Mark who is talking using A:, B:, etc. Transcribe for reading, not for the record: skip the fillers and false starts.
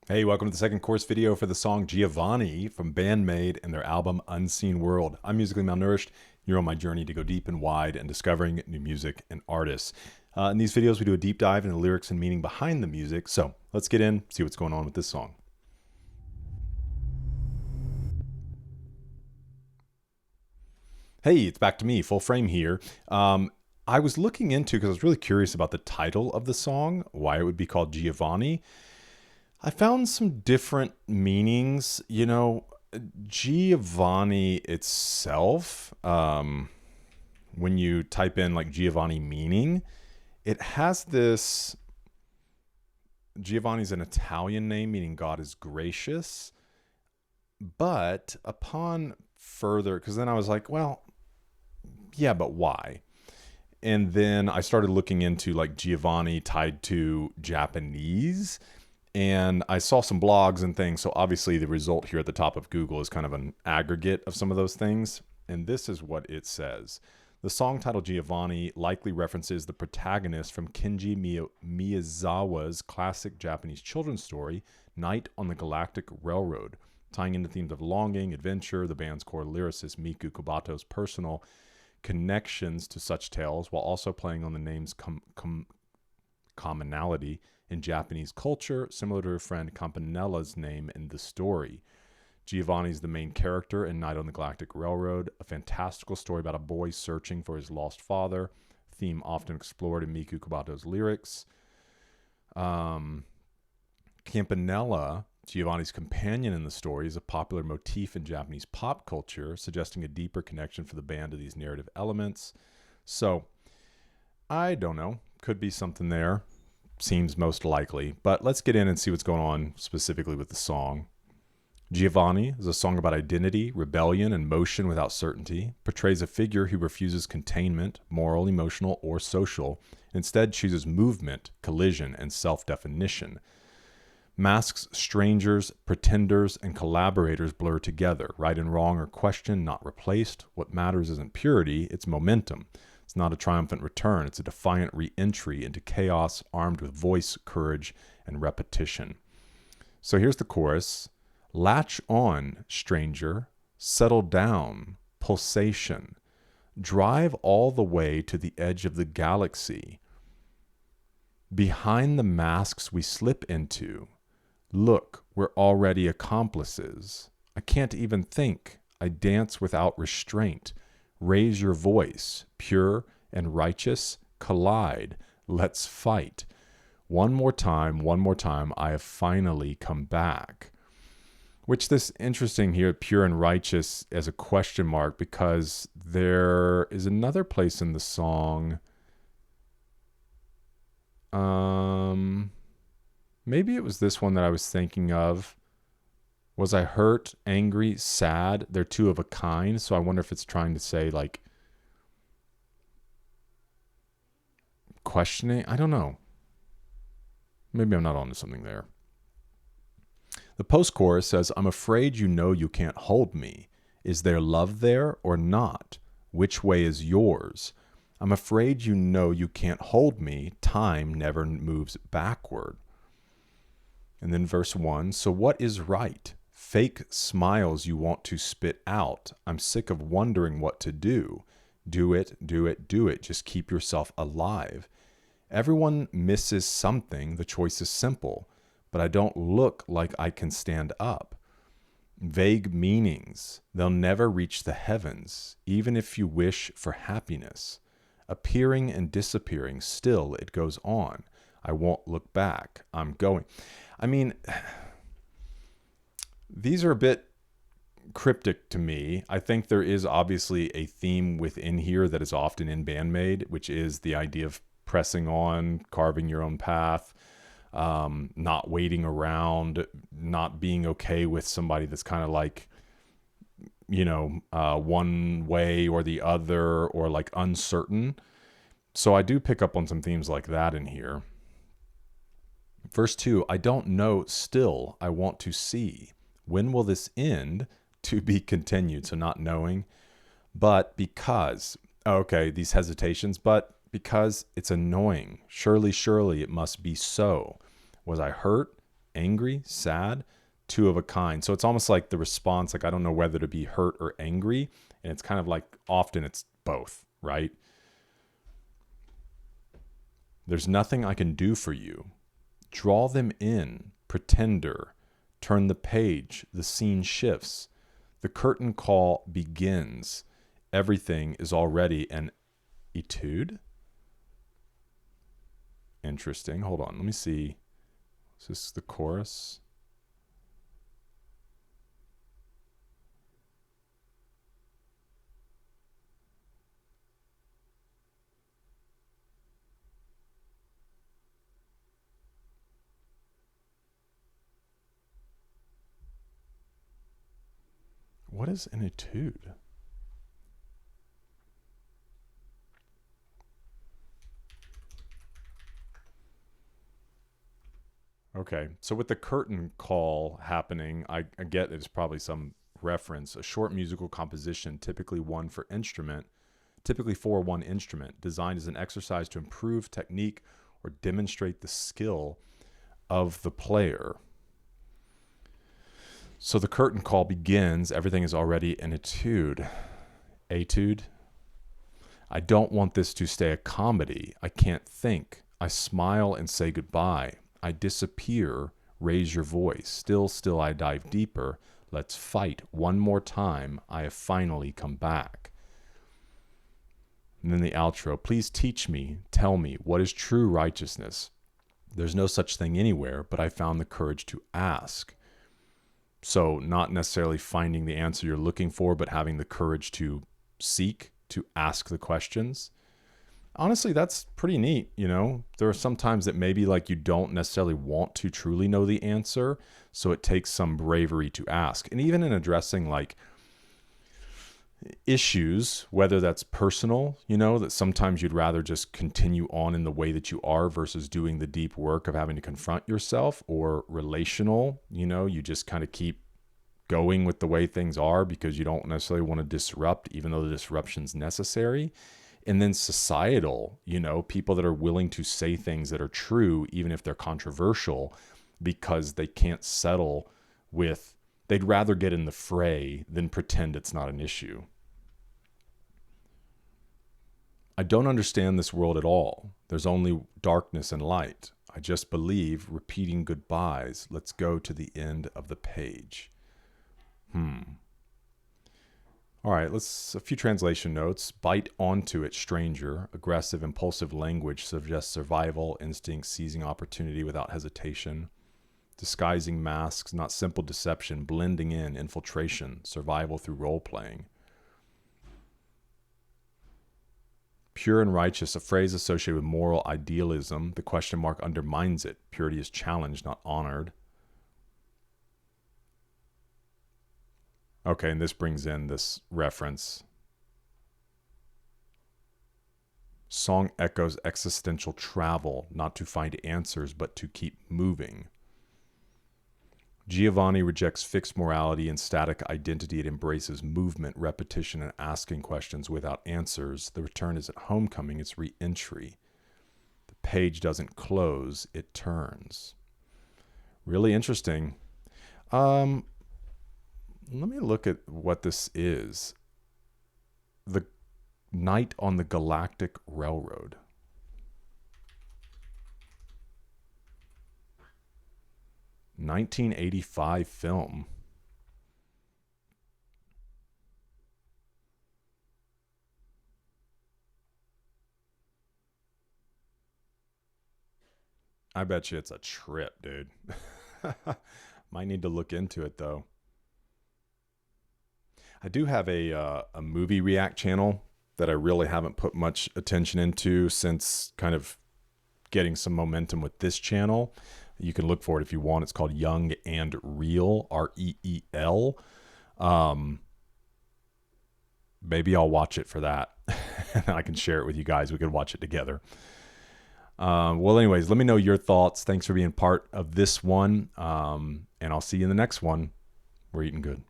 A: Hey, welcome to the second course video for the song Giovanni from BAND-MAID and their album Unseen World. I'm musically malnourished. You're on my journey to go deep and wide and discovering new music and artists. In these videos, we do a deep dive into the lyrics and meaning behind the music. So let's get in, see what's going on with this song. Hey, it's back to me, full frame here. I was looking into, because I was really curious about the title of the song, why it would be called Giovanni. I found some different meanings. Giovanni itself, when you type in like Giovanni meaning, it has this. Giovanni's an Italian name meaning God is gracious. But upon further, because then I was like, well, yeah, but why? And then I started looking into like Giovanni tied to Japanese. And I saw some blogs and things. So obviously the result here at the top of Google is kind of an aggregate of some of those things. And this is what it says. The song title Giovanni likely references the protagonist from Kenji Miyazawa's classic Japanese children's story, Night on the Galactic Railroad, tying into themes of longing, adventure, the band's core lyricist Miku Kobato's personal connections to such tales, while also playing on the name's commonality in Japanese culture, similar to her friend Campanella's name in the story. Giovanni's the main character in Night on the Galactic Railroad, a fantastical story about a boy searching for his lost father, theme often explored in Miku Kobato's lyrics. Campanella, Giovanni's companion in the story, is a popular motif in Japanese pop culture, suggesting a deeper connection for the band to these narrative elements. So, I don't know. Could be something there. Seems most likely. But let's get in and see what's going on specifically with the song. Giovanni is a song about identity, rebellion, and motion without certainty. Portrays a figure who refuses containment, moral, emotional, or social, and instead chooses movement, collision, and self-definition. Masks strangers, pretenders, and collaborators blur together. Right and wrong are questioned, not replaced. What matters isn't purity, it's momentum. It's not a triumphant return. It's a defiant re-entry into chaos, armed with voice, courage, and repetition. So here's the chorus. Latch on, stranger. Settle down, pulsation. Drive all the way to the edge of the galaxy. Behind the masks we slip into, look, we're already accomplices. I can't even think. I dance without restraint. Raise your voice. Pure and righteous collide. Let's fight. One more time, I have finally come back. Which this interesting here, pure and righteous, as a question mark, because there is another place in the song. Maybe it was this one that I was thinking of. Was I hurt, angry, sad? They're two of a kind. So I wonder if it's trying to say like questioning. I don't know. Maybe I'm not onto something there. The post-chorus says, I'm afraid you know you can't hold me. Is there love there or not? Which way is yours? I'm afraid you know you can't hold me. Time never moves backward. And then verse 1, so what is right? Fake smiles you want to spit out. I'm sick of wondering what to do. Do it, do it, do it. Just keep yourself alive. Everyone misses something. The choice is simple. But I don't look like I can stand up. Vague meanings. They'll never reach the heavens, even if you wish for happiness. Appearing and disappearing, still it goes on. I won't look back. I'm going. I mean, these are a bit cryptic to me. I think there is obviously a theme within here that is often in BAND-MAID, which is the idea of pressing on, carving your own path, not waiting around, not being okay with somebody that's kind of like, one way or the other, or like uncertain. So I do pick up on some themes like that in here. Verse 2, I don't know, still I want to see. When will this end? To be continued. So not knowing, but because, okay, these hesitations, but because it's annoying. Surely, surely it must be so. Was I hurt, angry, sad, two of a kind. So it's almost like the response, like I don't know whether to be hurt or angry. And it's kind of like often it's both, right? There's nothing I can do for you. Draw them in, pretender. Turn the page, the scene shifts. The curtain call begins. Everything is already an etude. Interesting. Hold on. Let me see. Is this the chorus? What is an etude? Okay, so with the curtain call happening, I get it's probably some reference. A short musical composition, typically for one instrument, designed as an exercise to improve technique or demonstrate the skill of the player. So the curtain call begins. Everything is already an etude. Etude? I don't want this to stay a comedy. I can't think. I smile and say goodbye. I disappear. Raise your voice. Still, I dive deeper. Let's fight one more time. I have finally come back. And then the outro. Please teach me, tell me, what is true righteousness? There's no such thing anywhere, but I found the courage to ask. So not necessarily finding the answer you're looking for, but having the courage to seek, to ask the questions. Honestly, that's pretty neat. You know, there are some times that maybe like you don't necessarily want to truly know the answer. So it takes some bravery to ask. And even in addressing like issues, whether that's personal, you know, that sometimes you'd rather just continue on in the way that you are versus doing the deep work of having to confront yourself, or relational, you know, you just kind of keep going with the way things are because you don't necessarily want to disrupt, even though the disruption's necessary. And then societal, you know, people that are willing to say things that are true, even if they're controversial, because they can't settle with, they'd rather get in the fray than pretend it's not an issue. I don't understand this world at all. There's only darkness and light. I just believe repeating goodbyes. Let's go to the end of the page. All right, a few translation notes. Bite onto it, stranger. Aggressive, impulsive language suggests survival, instinct, seizing opportunity without hesitation. Disguising masks, not simple deception, blending in, infiltration, survival through role-playing. Pure and righteous, a phrase associated with moral idealism. The question mark undermines it. Purity is challenged, not honored. Okay, and this brings in this reference. Song echoes existential travel, not to find answers, but to keep moving. Giovanni rejects fixed morality and static identity. It embraces movement, repetition, and asking questions without answers. The return isn't homecoming, it's re-entry. The page doesn't close, it turns. Really interesting. Let me look at what this is. The Night on the Galactic Railroad. (1985) film. I bet you it's a trip, dude. Might need to look into it though. I do have a movie react channel that I really haven't put much attention into since kind of getting some momentum with this channel. You can look for it if you want. It's called Young and Real, REEL. Maybe I'll watch it for that. I can share it with you guys. We could watch it together. Well, anyways, let me know your thoughts. Thanks for being part of this one. And I'll see you in the next one. We're eating good.